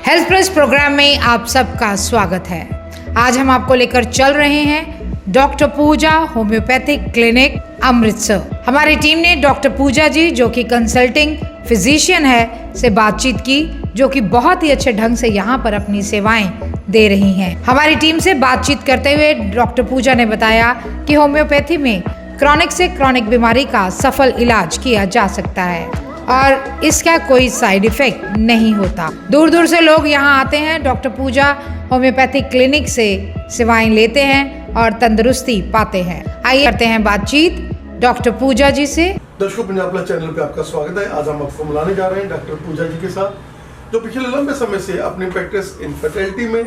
Health plus programme में आप सबका स्वागत है। आज हम आपको लेकर चल रहे हैं डॉक्टर पूजा होम्योपैथिक क्लिनिक अमृतसर। हमारी टीम ने डॉक्टर पूजा जी जो कि कंसल्टिंग फिजिशियन है से बातचीत की, जो कि बहुत ही अच्छे ढंग से यहाँ पर अपनी सेवाएं दे रही हैं। हमारी टीम से बातचीत करते हुए डॉक्टर पूजा ने बताया कि होम्योपैथी में क्रॉनिक से क्रॉनिक बीमारी का सफल इलाज किया जा सकता है और इसका कोई साइड इफेक्ट नहीं होता। दूर दूर से लोग यहाँ आते हैं, डॉक्टर पूजा होम्योपैथिक क्लिनिक से सेवाएं लेते हैं और तंदुरुस्ती पाते हैं। आइए करते हैं बातचीत डॉक्टर पूजा जी से। दर्शकों, पंजाब प्लस चैनल पे आपका स्वागत है। आज हम आपको मिलाने जा रहे हैं डॉक्टर पूजा जी के साथ, जो पिछले लंबे समय से अपनी प्रैक्टिस इनफर्टिलिटी में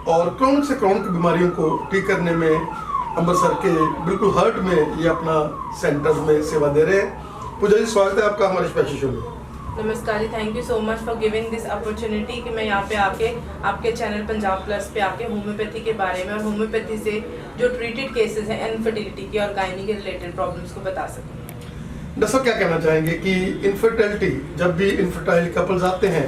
और क्रॉनिक से क्रॉनिक बीमारियों को ठीक करने में अमृतसर के बिल्कुल हार्ट में ये अपना सेंटर में सेवा दे रहे हैं। पूजा जी, स्वागत है आपका हमारे स्पेशल शो में। नमस्कार जी, thank you so much for giving this opportunity कि मैं यहाँ पे आके आपके चैनल पंजाब प्लस पे आके होम्योपैथी के बारे में और होम्योपैथी से जो ट्रीटेड केसेस हैं इनफर्टिलिटी की और गायनी के रिलेटेड प्रॉब्लम्स को बता सकूँ। डॉक्टर साहब, क्या कहना चाहेंगे कि इनफर्टिलिटी, जब भी इनफर्टाइल कपल्स आते हैं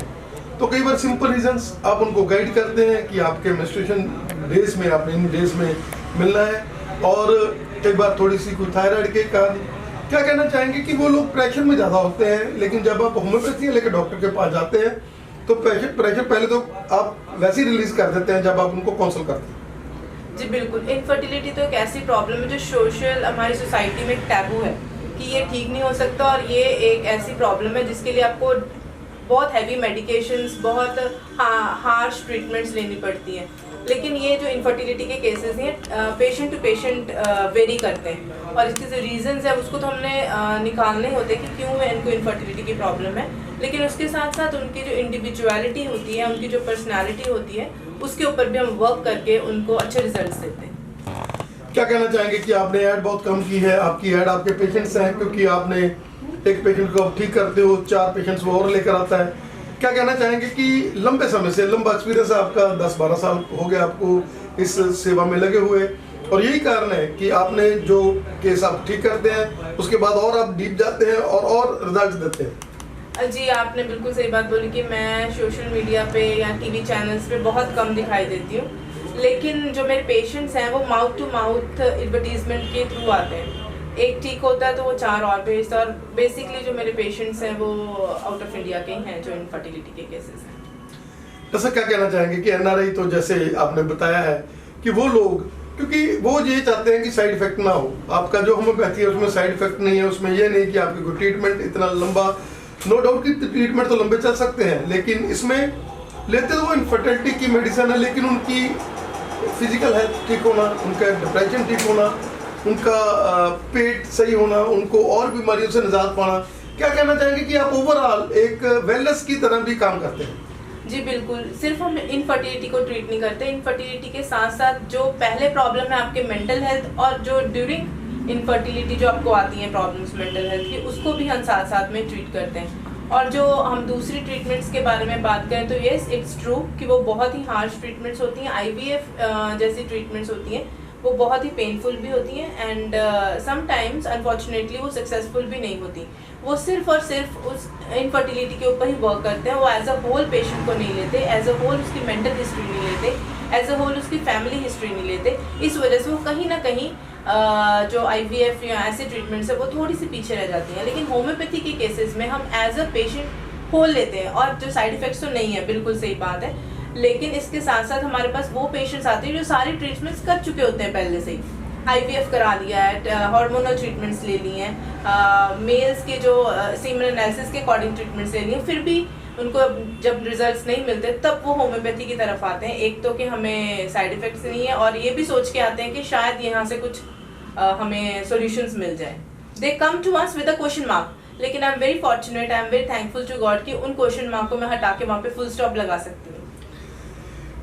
तो कई बार सिंपल रीजंस आप उनको गाइड करते हैं कि आपके मेंस्ट्रुएशन डेज में आपने इन डेज में मिलना है, और कई बार थोड़ी सी कोई थायराइड के कारण, क्या कहना चाहेंगे कि वो लोग प्रेशर में ज़्यादा होते हैं, लेकिन जब आप होम्योपैथी लेकर डॉक्टर के पास जाते हैं तो प्रेशर पहले तो आप वैसे ही रिलीज कर देते हैं जब आप उनको काउंसल करते हैं। जी बिल्कुल, इनफर्टिलिटी तो एक ऐसी प्रॉब्लम है जो सोशल हमारी सोसाइटी में एक टैबू है कि ये ठीक नहीं हो सकता, और ये एक ऐसी प्रॉब्लम है जिसके लिए आपको बहुत हैवी मेडिकेशंस, बहुत हार्श ट्रीटमेंट्स लेनी पड़ती हैं। लेकिन ये जो इनफर्टिलिटी के केसेस हैं पेशेंट टू पेशेंट वेरी करते हैं, और इसके जो रीजंस है उसको तो हमने निकालने होते हैं कि क्यों है इनको इनफर्टिलिटी की प्रॉब्लम है। लेकिन उसके साथ साथ उनकी जो इंडिविजुअलिटी होती है, उनकी जो पर्सनैलिटी होती है, उसके ऊपर भी हम वर्क करके उनको अच्छे रिजल्ट देते हैं। क्या कहना चाहेंगे कि आपने ऐड बहुत कम की है, आपकी ऐड आपके पेशेंट्स हैं, क्योंकि आपने एक पेशेंट को आप ठीक करते हो, 4 पेशेंट्स वो और लेकर आता है। क्या कहना चाहेंगे कि लंबे समय से, लंबा एक्सपीरियंस है आपका, 10-12 साल हो गया आपको इस सेवा में लगे हुए, और यही कारण है कि आपने जो केस आप ठीक करते हैं उसके बाद और आप डीप जाते हैं और रिजल्ट देते हैं। जी, आपने बिल्कुल सही बात बोली कि मैं सोशल मीडिया पे या टीवी चैनल्स पे बहुत कम दिखाई देती हूँ, लेकिन जो मेरे पेशेंट्स हैं वो माउथ टू माउथ एडवर्टीजमेंट के थ्रू आते हैं। एक ठीक होता है तो वो 4 और भेजता है, और बेसिकली जो मेरे पेशेंट्स हैं वो आउट ऑफ इंडिया के ही हैं जो इनफर्टिलिटी के केसेस हैं। ऐसा क्या कहना चाहेंगे कि एनआरआई, तो जैसे आपने बताया है कि वो लोग, क्योंकि वो ये चाहते हैं कि साइड इफेक्ट ना हो, आपका जो होम्योपैथी है उसमें साइड इफेक्ट नहीं है, उसमें ये नहीं कि आपकी कोई ट्रीटमेंट इतना लंबा, नो डाउट कि ट्रीटमेंट तो लंबे चल सकते हैं, लेकिन इसमें लेते तो वो इनफर्टिलिटी की मेडिसिन है, लेकिन उनकी फिजिकल हेल्थ ठीक होना, उनका डिप्रेशन ठीक होना, उनका पेट सही होना, उनको और बीमारियों से निजात पाना, क्या कहना चाहेंगे कि आप ओवरऑल एक वेलनेस की तरह भी काम करते हैं? जी बिल्कुल, सिर्फ हम इनफर्टिलिटी को ट्रीट नहीं करते, इनफर्टिलिटी के साथ साथ जो पहले प्रॉब्लम है आपके मेंटल हेल्थ, और जो ड्यूरिंग इनफर्टिलिटी जो आपको आती हैं प्रॉब्लम्स मेंटल हेल्थ की, उसको भी हम साथ साथ में ट्रीट करते हैं। और जो हम दूसरी ट्रीटमेंट्स के बारे में बात करें तो येस, इट्स ट्रू कि वो बहुत ही हार्श ट्रीटमेंट्स होती हैं। IVF जैसी ट्रीटमेंट्स होती हैं वो बहुत ही पेनफुल भी होती हैं, एंड समटाइम्स अनफॉर्चुनेटली वो सक्सेसफुल भी नहीं होती। वो सिर्फ और सिर्फ उस इनफर्टिलिटी के ऊपर ही वर्क करते हैं, वो एज अ होल पेशेंट को नहीं लेते, एज अ होल उसकी मेंटल हिस्ट्री नहीं लेते, एज अ होल उसकी फैमिली हिस्ट्री नहीं लेते। इस वजह से वो कहीं ना कहीं जो IVF या ऐसे ट्रीटमेंट्स है वो थोड़ी सी पीछे रह जाती हैं। लेकिन होम्योपैथी के केसेस में हम एज अ पेशेंट होल लेते हैं, और जो साइड इफेक्ट्स तो नहीं है, बिल्कुल सही बात है। लेकिन इसके साथ साथ हमारे पास वो पेशेंट्स आते हैं जो सारी ट्रीटमेंट्स कर चुके होते हैं पहले से ही, IVF करा लिया है, हार्मोनल ट्रीटमेंट्स ले ली हैं, मेल्स के जो सीमेन एनालिसिस के अकॉर्डिंग ट्रीटमेंट्स ले ली हैं, फिर भी उनको जब रिजल्ट्स नहीं मिलते तब वो होम्योपैथी की तरफ आते हैं। एक तो कि हमें साइड इफेक्ट्स नहीं है, और ये भी सोच के आते हैं कि शायद यहाँ से कुछ हमें सॉल्यूशंस मिल जाए। They come to us with a question mark, लेकिन I am very fortunate, I am very thankful to God कि उन क्वेश्चन मार्क को मैं हटा के वहाँ पे फुल स्टॉप लगा सकती हूँ।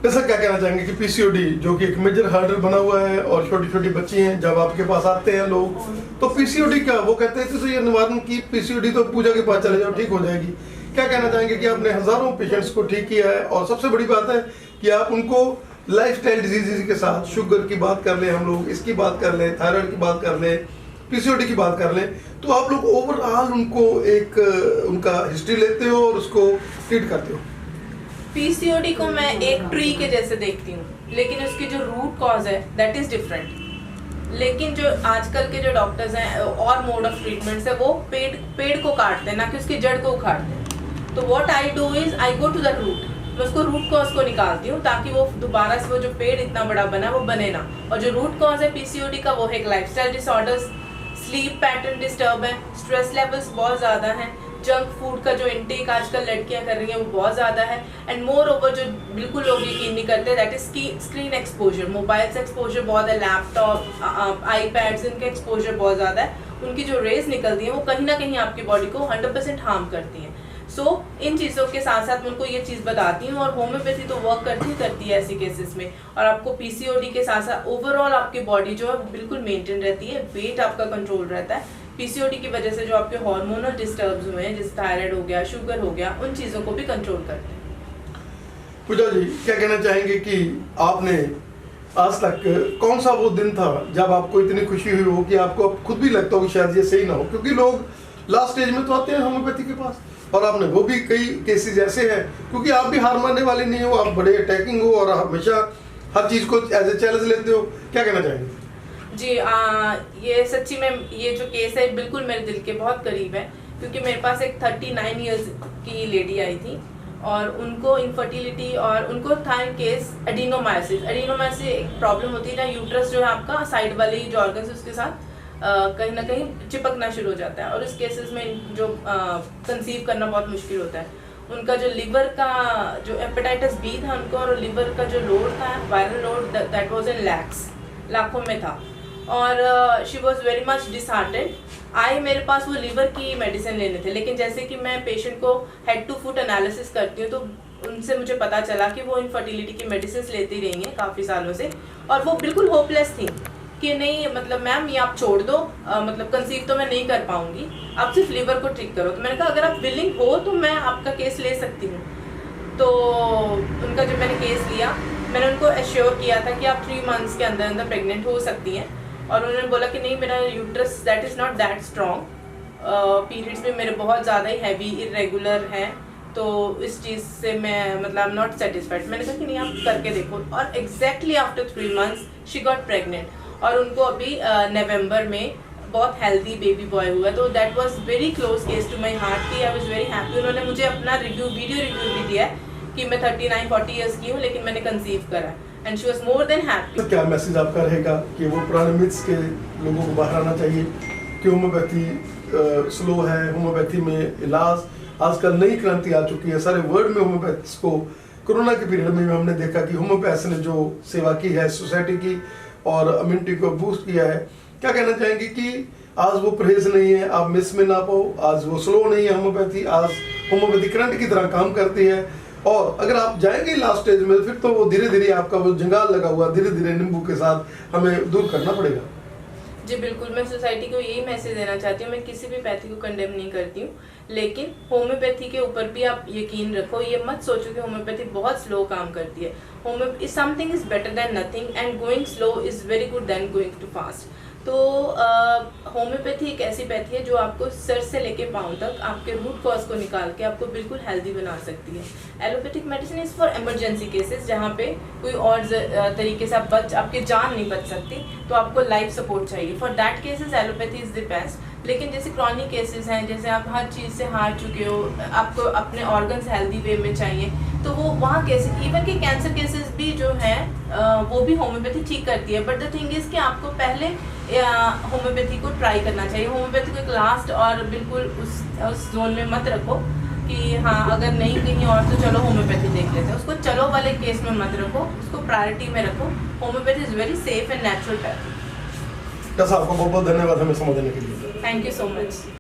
ऐसा क्या कहना चाहेंगे कि PCOD जो कि एक मेजर हर्डल बना हुआ है, और छोटी छोटी बच्ची हैं, जब आपके पास आते हैं लोग तो PCOD क्या, वो कहते हैं तो ये निवारण की PCOD तो पूजा के पास चले जाओ ठीक हो जाएगी। क्या कहना चाहेंगे कि आपने हजारों पेशेंट्स को ठीक किया है, और सबसे बड़ी बात है कि आप उनको लाइफस्टाइल डिजीज के साथ, शुगर की बात कर ले, हम लोग इसकी बात कर ले, थायराइड की बात कर ले, PCOD की बात कर ले, तो आप लोग ओवरऑल उनको एक उनका हिस्ट्री लेते हो और उसको ट्रीट करते हो। पीसीओडी को मैं एक ट्री के जैसे देखती हूँ, लेकिन उसकी जो रूट कॉज है दैट इज डिफरेंट। लेकिन जो आजकल के जो डॉक्टर्स हैं और मोड ऑफ ट्रीटमेंट्स है वो पेड़ को काटते हैं, ना कि उसकी जड़ को उखाड़ते हैं। तो what I do is I go to the root, मैं उसको रूट कॉज को निकालती हूँ ताकि वो दोबारा से वो जो पेड़ इतना बड़ा बना है वो बने ना। और जो रूट कॉज है पीसीओडी का वो है एक lifestyle disorders, sleep pattern disturb है, स्ट्रेस लेवल्स बहुत ज़्यादा हैं, जंक फूड का जो इंटेक आजकल लड़कियां कर रही हैं वो बहुत ज़्यादा है, एंड मोर ओवर जो बिल्कुल लोग यकीन नहीं करते that is screen exposure. Mobile से एक्सपोजर बहुत है, लैपटॉप, आईपैड्स, इनके एक्सपोजर बहुत ज़्यादा है। उनकी जो रेज निकलती हैं वो कहीं ना कहीं आपकी बॉडी को 100% हार्म करती हैं। सो इन चीज़ों के साथ साथ मैं उनको ये चीज़ बताती हूँ, और होम्योपैथी तो वर्क करती है ऐसी केसेस में। और आपको पीसीओडी के साथ साथ ओवरऑल आपकी बॉडी जो है बिल्कुल मेंटेन रहती है, वेट आपका कंट्रोल रहता है। पीसीओडी की वजह से जो आपके हार्मोनल डिस्टर्ब्स हुए हैं, जैसे थायराइड हो गया, शुगर हो गया, उन चीज़ों को भी कंट्रोल करते हैं। पूजा जी क्या कहना चाहेंगे कि आपने आज तक कौन सा वो दिन था जब आपको इतनी खुशी हुई हो कि आपको अब खुद भी लगता हो कि शायद ये सही ना हो, क्योंकि लोग लास्ट स्टेज में तो आते हैं होम्योपैथी के पास, और आपने वो भी कई केसेस ऐसे हैं, क्योंकि आप भी हार मानने वाले नहीं हो, आप बड़े अटैकिंग हो और हमेशा हर चीज़ को एज ए चैलेंज लेते हो। क्या कहना चाहेंगे? जी ये सच्ची में ये जो केस है बिल्कुल मेरे दिल के बहुत करीब है, क्योंकि मेरे पास एक 39 इयर्स की लेडी आई थी और उनको इनफर्टिलिटी और उनको था केस एडिनोमायोसिस। एडिनोमायोसिस एक प्रॉब्लम होती है ना, यूट्रस जो है आपका साइड वाले जो ऑर्गन्स है उसके साथ कहीं ना कहीं चिपकना शुरू हो जाता है, और इस केसेस में जो कंसीव करना बहुत मुश्किल होता है। उनका जो लिवर का जो हेपेटाइटिस बी था उनको, और लिवर का जो लोड था viral load that was in लाखों में था, और she was very much disheartened. मेरे पास वो लीवर की मेडिसिन लेने थे, लेकिन जैसे कि मैं पेशेंट को हेड टू फुट एनालिसिस करती हूँ तो उनसे मुझे पता चला कि वो इनफर्टिलिटी की मेडिसिन लेती रही हैं काफ़ी सालों से, और वो बिल्कुल होपलेस थी कि नहीं मतलब मैम ये आप छोड़ दो, मतलब कंसीव तो मैं नहीं कर पाऊंगी, आप सिर्फ लीवर को ठीक करो। तो मैंने कहा अगर आप विलिंग हो तो मैं आपका केस ले सकती हूँ। तो उनका जब मैंने केस लिया, मैंने उनको एश्योर किया था कि आप 3 मंथ्स के अंदर अंदर प्रेग्नेंट हो सकती हैं, और उन्होंने बोला कि नहीं मेरा uterus that is not that strong, periods में मेरे बहुत ज़्यादा ही हैवी इरेगुलर हैं, तो इस चीज़ से मैं मतलब आई एम नॉट सेटिस्फाइड। मैंने कहा कि नहीं आप करके देखो, और exactly after 3 months she got pregnant, और उनको अभी नवंबर में बहुत हेल्दी बेबी बॉय हुआ। तो that was very close case to my heart की, आई वाज वेरी हैप्पी। उन्होंने मुझे अपना वीडियो रिव्यू भी दिया है कि मैं 39-40 ईयर्स की हूँ लेकिन मैंने कंसीव करा, and she was more than happy. तो क्या मैसेज आपका रहेगा कि वो पुराने मिथ्स के लोगों को बाहर आना चाहिए कि होम्योपैथी स्लो है, होम्योपैथी में इलाज आजकल नई क्रांति आ चुकी है सारे वर्ल्ड में होम्योपैथ्स को। कोरोना के पीरियड में हमने देखा कि होम्योपैथ्स ने जो सेवा की है सोसाइटी की और इम्यूनिटी को बूस्ट किया है, क्या कहना चाहेंगे कि आज वो परहेज नहीं है, आप मिस में ना पाओ, आज वो स्लो नहीं है होम्योपैथी, आज होम्योपैथी करंट की तरह काम करती है, और अगर आप जाएंगे लास्ट स्टेज में फिर तो वो धीरे धीरे आपका वो जंगाल लगा हुआ धीरे धीरे नींबू के साथ हमें दूर करना पड़ेगा। जी बिल्कुल, मैं सोसाइटी को यही मैसेज देना चाहती हूँ। मैं किसी भी पैथी को कंडेम नहीं करती हूँ, लेकिन होम्योपैथी के ऊपर भी आप यकीन रखो, ये मत सोचो कि होम्योपैथी बहुत स्लो काम करती है। Homeopathy something is better than nothing, and going slow is very good then going to fast. तो होम्योपैथी एक ऐसी पैथी है जो आपको सर से लेके पाँव तक आपके रूट कॉज को निकाल के आपको बिल्कुल हेल्दी बना सकती है। Allopathic medicine is for emergency cases, जहाँ पे कोई और तरीके से आपकी जान नहीं बच सकती, तो आपको लाइफ सपोर्ट चाहिए। For that cases allopathy is the best. लेकिन जैसे क्रॉनिक केसेस हैं, जैसे आप हर चीज़ से हार चुके हो, आपको अपने ऑर्गन्स हेल्दी वे में चाहिए, तो वो वहाँ केसेस, इवन कि कैंसर केसेस भी जो हैं वो भी होम्योपैथी ठीक करती है। बट द थिंग इज़ कि आपको पहले होम्योपैथी को ट्राई करना चाहिए। होम्योपैथी को एक लास्ट और बिल्कुल उस जोन में मत रखो कि हाँ अगर नहीं कहीं और तो चलो होम्योपैथी देख लेते हैं, उसको चलो वाले केस में मत रखो, उसको प्रायोरिटी में रखो। Homeopathy is very safe and natural pathy. आपको बहुत बहुत धन्यवाद हमें समझने के लिए। Thank you so much.